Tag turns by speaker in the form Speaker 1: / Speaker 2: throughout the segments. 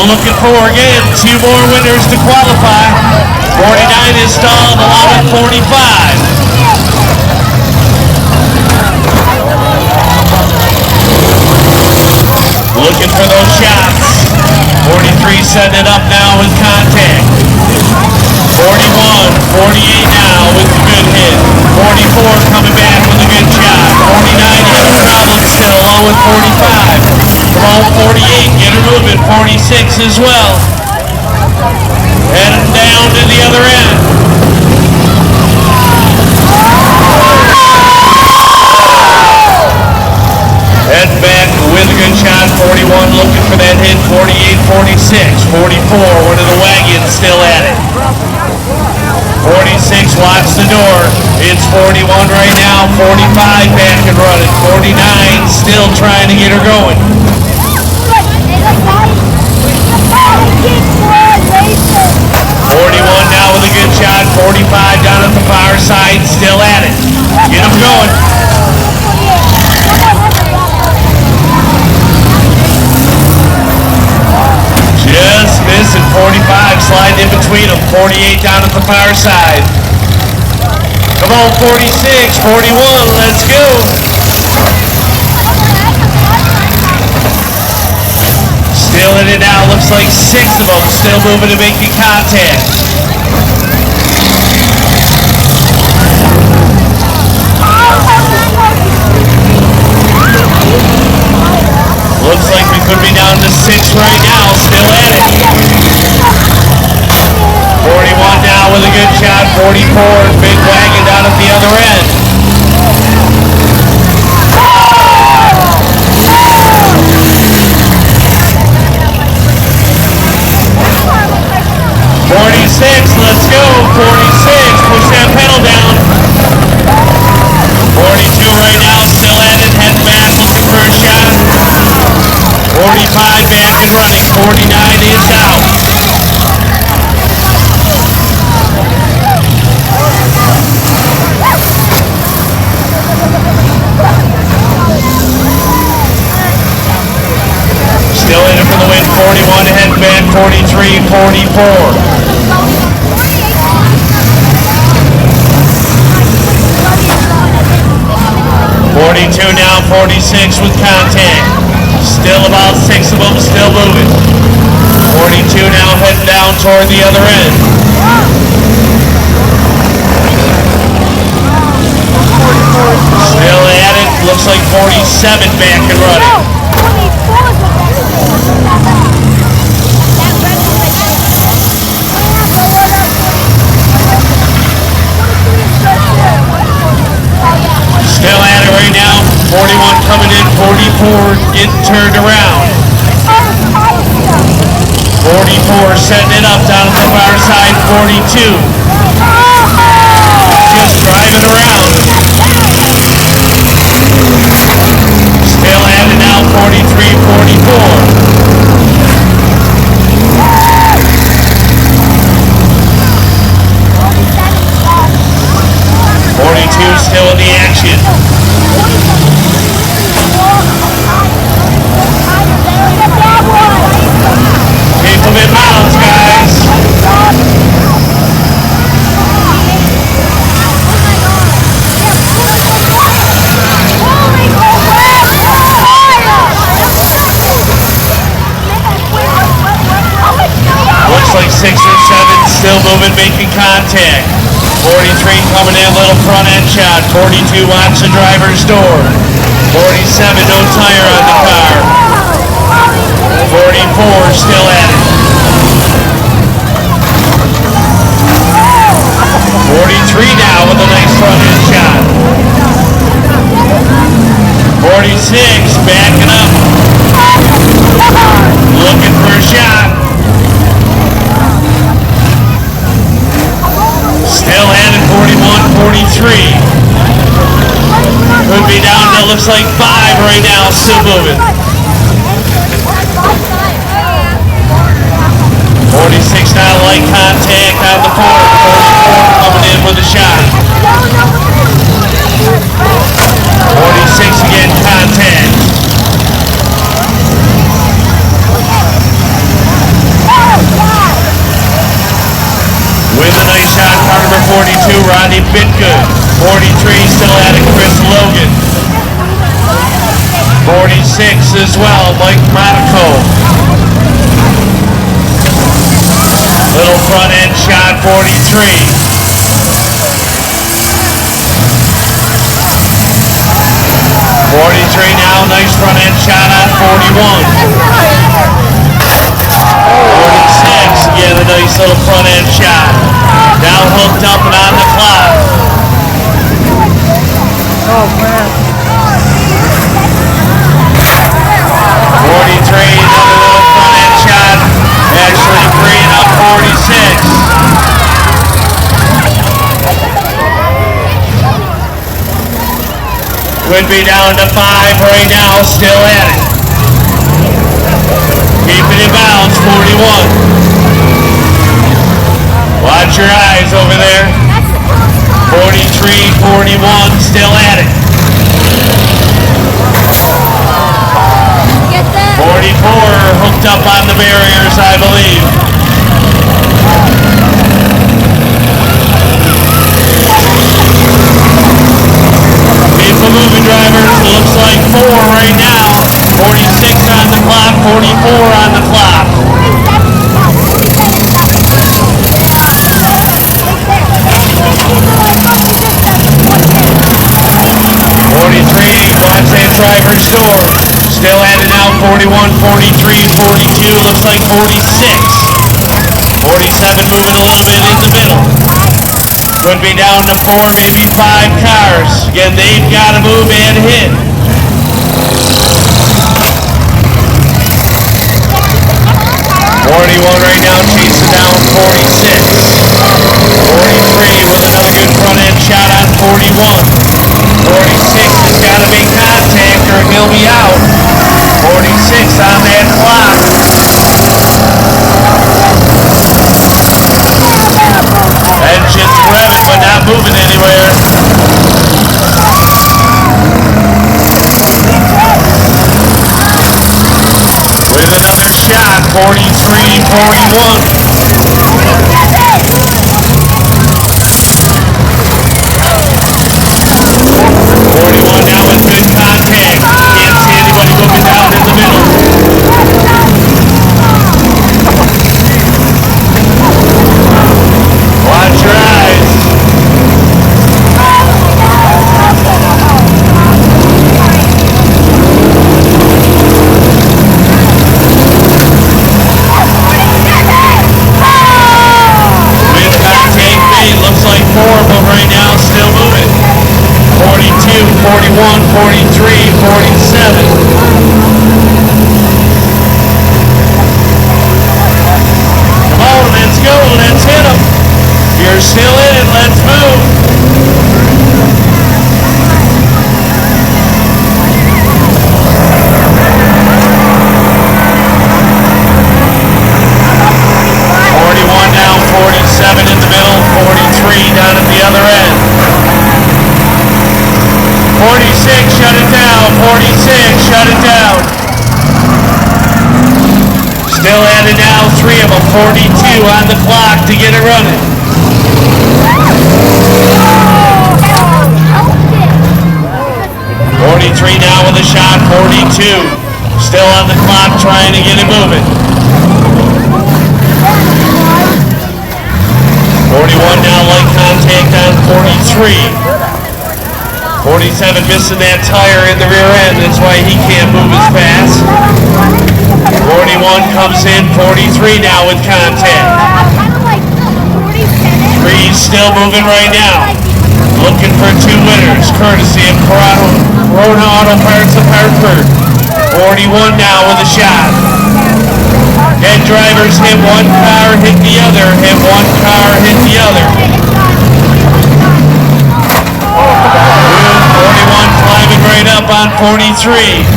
Speaker 1: looking for, again, 2 more winners to qualify. 49 is stalled along with 45. Looking for those shots. 43 setting it up now with contact. 41, 48 now with a good hit. 44 coming back with a good shot. 49 has a problem still along with 45. Come on, 48, get her moving. 46 as well. Heading down to the other end. Heading back with a good shot. 41 looking for that hit. 48, 46. 44, one of the wagons still at it. 46, watch the door. It's 41 right now. 45 back and running. 49 still trying to get her going. 41 now with a good shot. 45 down at the far side, still at it. Get them going. Just missing. 45 sliding in between them. 48 down at the far side. Come on, 46, 41, let's go. Still in it now, looks like 6 of them still moving and making contact. Looks like we could be down to 6 right now, still at it. 41 now with a good shot, 44, big wagon down at the other end. 46, let's go, 46, push that pedal down. 42 right now, still at it, heading back, looking for a shot. 45 back and running, 49 is out. Still in it for the win, 41 heading back, 43, 44. 42 now, 46 with contact. Still about 6 of them still moving. 42 now heading down toward the other end. Still at it, looks like 47 back and running. 41 coming in, 44 getting turned around. 44 setting it up down at the far side, 42. Just driving around. Still at it now, 43, 44. 42 still in the action. Keep them in bounds, guys. Looks like 6 or 7 still moving, making contact. 43 coming in, little front end shot. 42 watch the driver's door. 47 no tire on the car. 44 still at it. 43 now with a nice front end shot. 46 backing up. Looking for a shot. Still at it, 41, 43. Could be down to, looks like 5 right now, still moving. 46 now, light contact on the 4. 44 coming in with a shot. 46 again, contact. 42, Rodney Bitgood. 43, still at it, Chris Logan. 46 as well, Mike Monaco. Little front end shot, 43. 43 now, nice front end shot on 41. 46, again a nice little front end shot. Now hooked up and on the clock.
Speaker 2: Oh man.
Speaker 1: 43, another little front end shot. Actually freeing up 46. Could be down to 5 right now, still at it. Keeping it balanced, 41. Watch your eyes over there. 43, 41, still at it. 44 hooked up on the barriers, I believe. Keep it moving, drivers. Looks like 4 right now. 46 on the clock, 44 on the clock. 43, Class A driver's door. Still at it now, 41, 43, 42, looks like 46. 47 moving a little bit in the middle. Could be down to 4, maybe 5 cars. Again, they've got to move and hit. 41 right now, chasing down 46. 43 with another good front end shot on 41. 46 has got to make contact or he'll be out. 46 on that clock. Engine's revving but not moving anywhere. With another shot, 43, 41. 41 now with good contact. Can't see anybody moving down in the middle. Watch your eyes. 41, 43, 47. Come on, let's go, let's hit them. You're still in it, let's move. Down, 47 in the middle, 43 down at the other end. 46, shut it down, 46, shut it down. Still at it now, 3 of them, 42 on the clock to get it running. 43 now with a shot, 42. Still on the clock trying to get it moving. 41 now, light contact on 43. 47 missing that tire in the rear end, that's why he can't move as fast. 41 comes in, 43 now with contact. 3's still moving right now. Looking for 2 winners, courtesy of Corona Auto Parts of Hartford. 41 now with a shot. Head drivers hit one car, hit the other, hit one car, hit the other. 41 climbing right up on 43.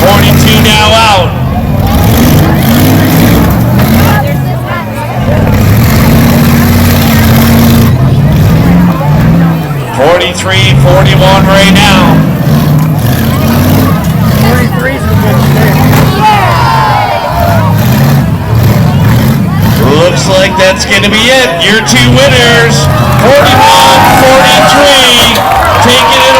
Speaker 1: 42 now out. 43, 41 right now.
Speaker 2: 43's a good stick.
Speaker 1: Looks like that that's going to be it. Your two winners, 41-43, taking it